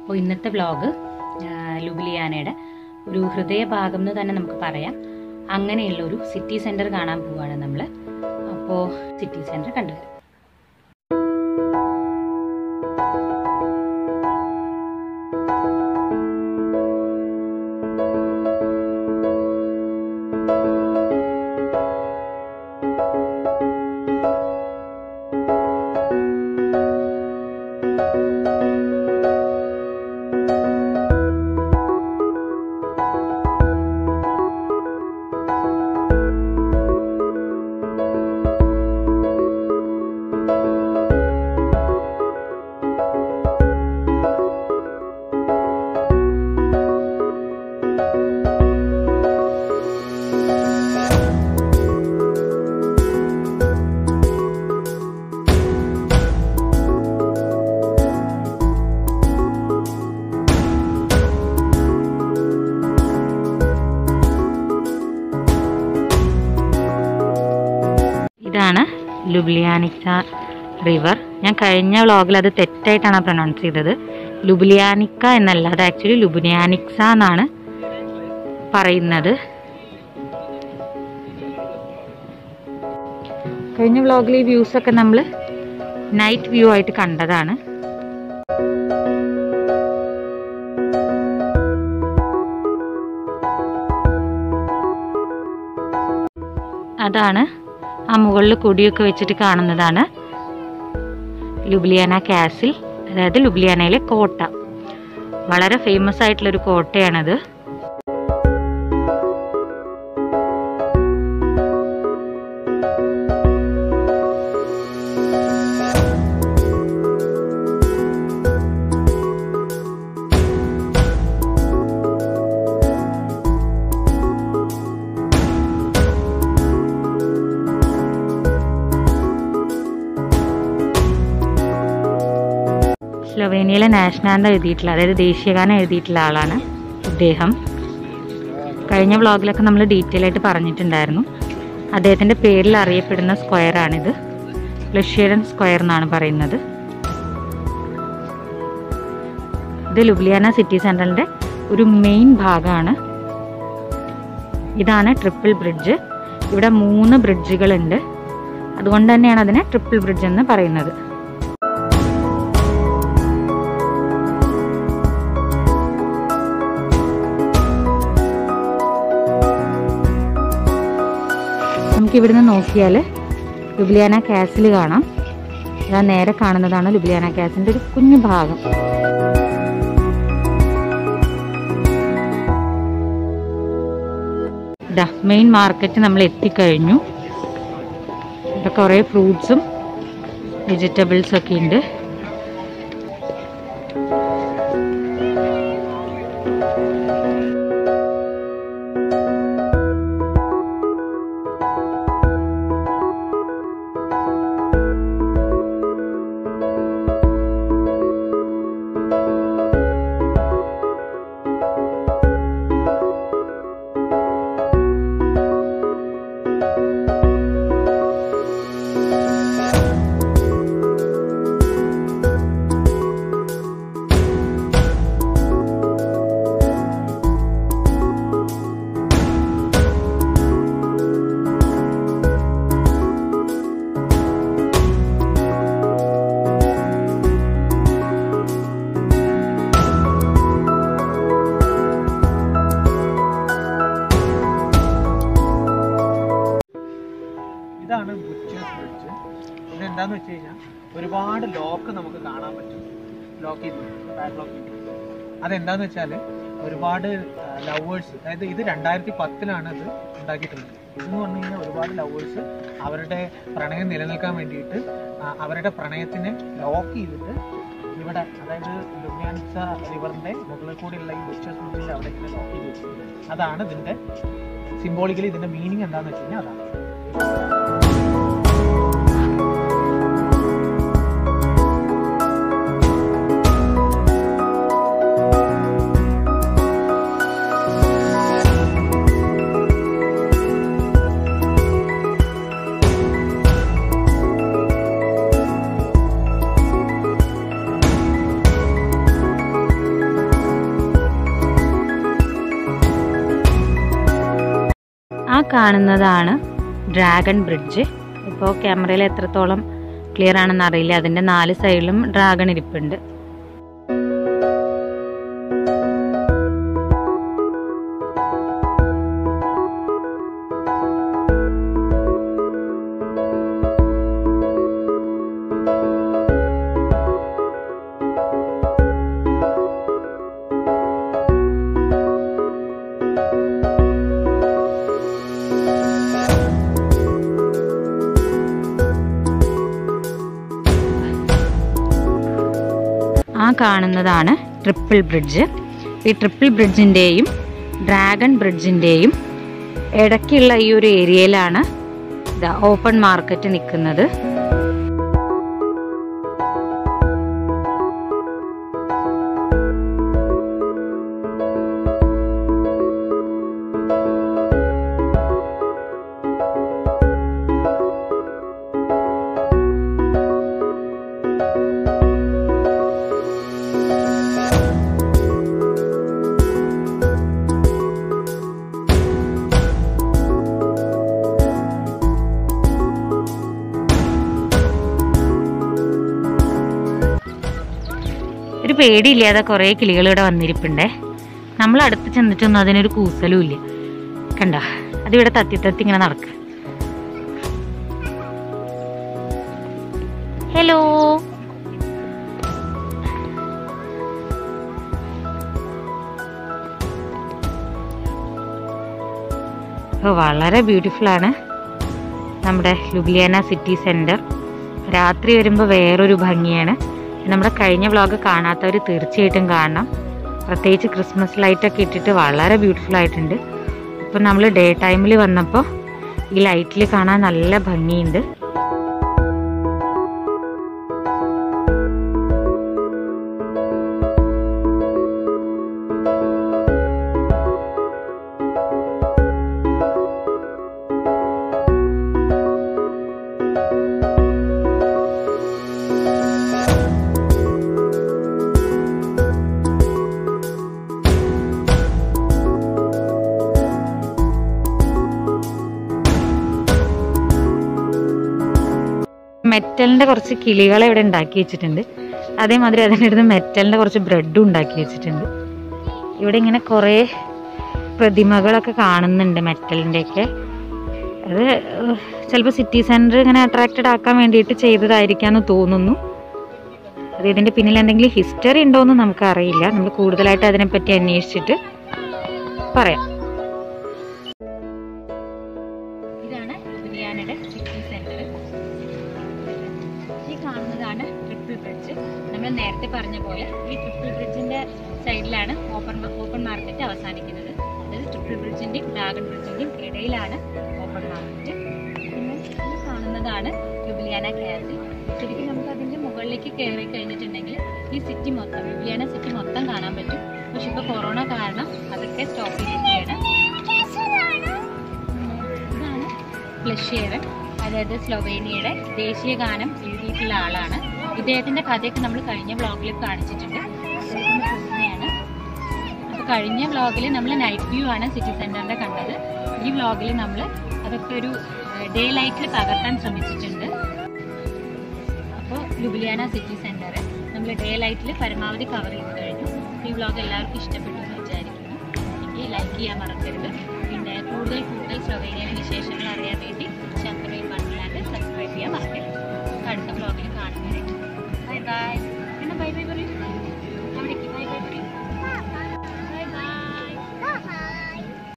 അപ്പോൾ ഇന്നത്തെ വ്ലോഗ് ലുബ്ലിയാനയുടെ ഒരു ഹൃദയഭാഗം എന്ന് തന്നെ നമുക്ക് പറയാം. അങ്ങനെയുള്ള ഒരു സിറ്റി സെൻറ്റർ കാണാൻ പോവുകയാണ് നമ്മൾ. അപ്പോൾ സിറ്റി സെൻറ്റർ കണ്ടുവരാം. ഇതാണ് ലുബ്ലിയാനിക്ക റിവർ. ഞാൻ കഴിഞ്ഞ വ്ളോഗിൽ അത് തെറ്റായിട്ടാണ് പ്രൊനൗൺസ് ചെയ്തത്. ലുബ്ലിയാനിക്ക എന്നല്ല, അത് ആക്ച്വലി ലുബ്ലിയാനിക്സ എന്നാണ് പറയുന്നത്. കഴിഞ്ഞ വ്ളോഗിൽ ഈ വ്യൂസ് ഒക്കെ നമ്മൾ നൈറ്റ് വ്യൂ ആയിട്ട് കണ്ടതാണ്. അതാണ് ആ മുകളിൽ കൊടിയൊക്കെ വെച്ചിട്ട് കാണുന്നതാണ് ലുബ്ലിയാന കാസിൽ, അതായത് ലുബ്ലിയാനയിലെ കോട്ട. വളരെ ഫേമസ് ആയിട്ടുള്ളൊരു കോട്ടയാണത്. സ്ലൊവേനിയയിലെ നാഷണൽ ആന്തം എഴുതിയിട്ടുള്ള, അതായത് ദേശീയഗാനം എഴുതിയിട്ടുള്ള ആളാണ് ഇദ്ദേഹം. കഴിഞ്ഞ വ്ളോഗിലൊക്കെ നമ്മൾ ഡീറ്റെയിൽ ആയിട്ട് പറഞ്ഞിട്ടുണ്ടായിരുന്നു. അദ്ദേഹത്തിൻ്റെ പേരിൽ അറിയപ്പെടുന്ന സ്ക്വയറാണിത്. പ്ലഷ്യറൻ സ്ക്വയർ എന്നാണ് പറയുന്നത്. ഇത് ലുബ്ലിയാന സിറ്റി സെൻറ്ററിൻ്റെ ഒരു മെയിൻ ഭാഗമാണ്. ഇതാണ് ട്രിപ്പിൾ ബ്രിഡ്ജ്. ഇവിടെ 3 ബ്രിഡ്ജുകളുണ്ട്. അതുകൊണ്ട് തന്നെയാണ് അതിനെ ട്രിപ്പിൾ ബ്രിഡ്ജ് എന്ന് പറയുന്നത്. നമുക്കിവിടുന്ന് നോക്കിയാൽ ലുബ്ലിയാന കാസിൽ കാണാം. ഇതാ നേരെ കാണുന്നതാണ് ലുബ്ലിയാന കാസിൻ്റെ ഒരു കുഞ്ഞു ഭാഗം. ഇതാ മെയിൻ മാർക്കറ്റ് നമ്മൾ എത്തിക്കഴിഞ്ഞു. ഇവിടെ കുറേ ഫ്രൂട്ട്സും വെജിറ്റബിൾസും ഒക്കെ ഉണ്ട്. ഇതാണ് ബുച്ചേഴ്സ് ബ്രിഡ്ജ്. ഇതെന്താന്ന് വെച്ച് കഴിഞ്ഞാൽ ഒരുപാട് ലോക്ക് നമുക്ക് കാണാൻ പറ്റും. ലോക്ക് ചെയ്തിട്ടുണ്ട്, പാഡ്ലോക്ക് ചെയ്തിട്ടുണ്ട്. അതെന്താന്ന് വെച്ചാൽ ഒരുപാട് ലവേഴ്സ്, അതായത് ഇത് 2010 ഇത് ഉണ്ടാക്കിയിട്ടുള്ളത്. ഇതെന്ന് പറഞ്ഞു കഴിഞ്ഞാൽ ഒരുപാട് ലവേഴ്സ് അവരുടെ പ്രണയം നിലനിൽക്കാൻ വേണ്ടിയിട്ട് അവരുടെ പ്രണയത്തിനെ ലോക്ക് ചെയ്തിട്ട് ഇവിടെ, അതായത് ലുബ്ലിയാനിക്ക റിവറിൻ്റെ മുകളിൽ കൂടെയുള്ള ഈ ബുച്ചേഴ്സ് ബ്രിഡ്ജിൻ്റെ അവിടെ ഇങ്ങനെ ലോക്ക് ചെയ്ത് വെച്ചിട്ടുണ്ട്. അതാണ് ഇതിൻ്റെ സിംബോളിക്കലി ഇതിൻ്റെ മീനിങ് എന്താണെന്ന് വെച്ച് കഴിഞ്ഞാൽ അതാണ്. കാണുന്നതാണ് ഡ്രാഗൺ ബ്രിഡ്ജ്. ഇപ്പോൾ ക്യാമറയിൽ എത്രത്തോളം ക്ലിയർ ആണെന്ന് അറിയില്ല. അതിൻ്റെ 4 സൈഡിലും ഡ്രാഗൺ ഇരിപ്പുണ്ട്. കാണുന്നതാണ് ട്രിപ്പിൾ ബ്രിഡ്ജ്. ഈ ട്രിപ്പിൾ ബ്രിഡ്ജിൻ്റെയും ഡ്രാഗൺ ബ്രിഡ്ജിൻ്റെയും ഇടയ്ക്കുള്ള ഈ ഒരു ഏരിയയിലാണ് ഓപ്പൺ മാർക്കറ്റ് നിൽക്കുന്നത്. ഒരു പേടിയില്ലാതെ കുറേ കിളികൾ ഇവിടെ വന്നിരിപ്പുണ്ടേ. നമ്മൾ അടുത്ത് ചെന്നിട്ടൊന്നും അതിനൊരു കൂസലും ഇല്ല. കണ്ട, അതിവിടെ തത്തി തത്തി ഇങ്ങനെ നടക്കുക. ഹലോ, വളരെ ബ്യൂട്ടിഫുൾ ആണ് നമ്മുടെ ലുബ്ലിയാന സിറ്റി സെൻറ്റർ. രാത്രി വരുമ്പോൾ വേറൊരു ഭംഗിയാണ്. നമ്മുടെ കഴിഞ്ഞ വ്ളോഗ് കാണാത്തവർ തീർച്ചയായിട്ടും കാണണം. പ്രത്യേകിച്ച് ക്രിസ്മസ് ലൈറ്റൊക്കെ ഇട്ടിട്ട് വളരെ ബ്യൂട്ടിഫുൾ ആയിട്ടുണ്ട്. ഇപ്പം നമ്മൾ ഡേ ടൈമിൽ വന്നപ്പോൾ ഈ ലൈറ്റിൽ കാണാൻ നല്ല ഭംഗിയുണ്ട്. മെറ്റലിൻ്റെ കുറച്ച് കിളികളെ ഇവിടെ ഉണ്ടാക്കി വെച്ചിട്ടുണ്ട്. അതേമാതിരി അതിൻ്റെ അടുത്ത് മെറ്റലിൻ്റെ കുറച്ച് ബ്രെഡും ഉണ്ടാക്കി വെച്ചിട്ടുണ്ട്. ഇവിടെ ഇങ്ങനെ കുറേ പ്രതിമകളൊക്കെ കാണുന്നുണ്ട് മെറ്റലിൻ്റെയൊക്കെ. അത് ചിലപ്പോൾ സിറ്റി സെൻറ്റർ ഇങ്ങനെ അട്രാക്റ്റഡ് ആക്കാൻ വേണ്ടിയിട്ട് ചെയ്തതായിരിക്കാമെന്ന് തോന്നുന്നു. അത് ഇതിൻ്റെ പിന്നിൽ എന്തെങ്കിലും ഹിസ്റ്ററി ഉണ്ടോയെന്ന് നമുക്കറിയില്ല. നമ്മൾ കൂടുതലായിട്ട് അതിനെപ്പറ്റി അന്വേഷിച്ചിട്ട് പറയാം. ഇതാണ് ലുബ്ലിയാനയുടെ സിറ്റി സെൻറ്റർ. ഈ കാണുന്നതാണ് ട്രിപ്പിൾ ബ്രിഡ്ജ്. നമ്മൾ നേരത്തെ പറഞ്ഞ പോലെ ഈ ട്രിപ്പിൾ ബ്രിഡ്ജിൻ്റെ സൈഡിലാണ് ഓപ്പൺ മാർക്കറ്റ് അവസാനിക്കുന്നത്. അതായത് ട്രിപ്പിൾ ബ്രിഡ്ജിൻ്റെയും ഡ്രാഗൺ ബ്രിഡ്ജിൻ്റെയും ഇടയിലാണ് ഓപ്പൺ മാർക്കറ്റ്. പിന്നെ ഈ കാണുന്നതാണ് ലുബ്ലിയാന കാസിൽ. ശരിക്കും നമുക്ക് അതിൻ്റെ മുകളിലേക്ക് കയറി കഴിഞ്ഞിട്ടുണ്ടെങ്കിൽ ഈ സിറ്റി മൊത്തം, ലുബ്ലിയാന സിറ്റി മൊത്തം കാണാൻ പറ്റും. പക്ഷെ ഇപ്പോൾ കൊറോണ കാരണം അതൊക്കെ സ്റ്റോപ്പ് ചെയ്തിരിക്കുകയാണ്. ഇതാണ് ഫ്ലഷേവൻ, അതായത് സ്ലൊവേനിയയുടെ ദേശീയ ഗാനം എഴുതിയിട്ടുള്ള ആളാണ്. ഇദ്ദേഹത്തിൻ്റെ കഥയൊക്കെ നമ്മൾ കഴിഞ്ഞ വ്ളോഗിൽ കാണിച്ചിട്ടുണ്ട്. അദ്ദേഹത്തിൻ്റെ പ്രതിമയാണ്. അപ്പോൾ കഴിഞ്ഞ വ്ളോഗിൽ നമ്മൾ നൈറ്റ് വ്യൂ ആണ് സിറ്റി സെൻറ്ററിൻ്റെ കണ്ടത്. ഈ വ്ളോഗിൽ നമ്മൾ അതൊക്കെ ഒരു ഡേ ലൈറ്റിൽ പകർത്താൻ ശ്രമിച്ചിട്ടുണ്ട്. അപ്പോൾ ലുബ്ലിയാന സിറ്റി സെൻറ്റർ നമ്മൾ ഡേ ലൈറ്റിൽ പരമാവധി കവർ ചെയ്ത് കഴിഞ്ഞു. ഈ വ്ളോഗ് എല്ലാവർക്കും ഇഷ്ടപ്പെട്ടു എന്ന് വിചാരിക്കുന്നു. എനിക്ക് ലൈക്ക് ചെയ്യാൻ മറക്കരുത്. പിന്നെ കൂടുതൽ സ്ലൊവേനിയയിലെ വിശേഷങ്ങൾ അറിയാൻ വേണ്ടി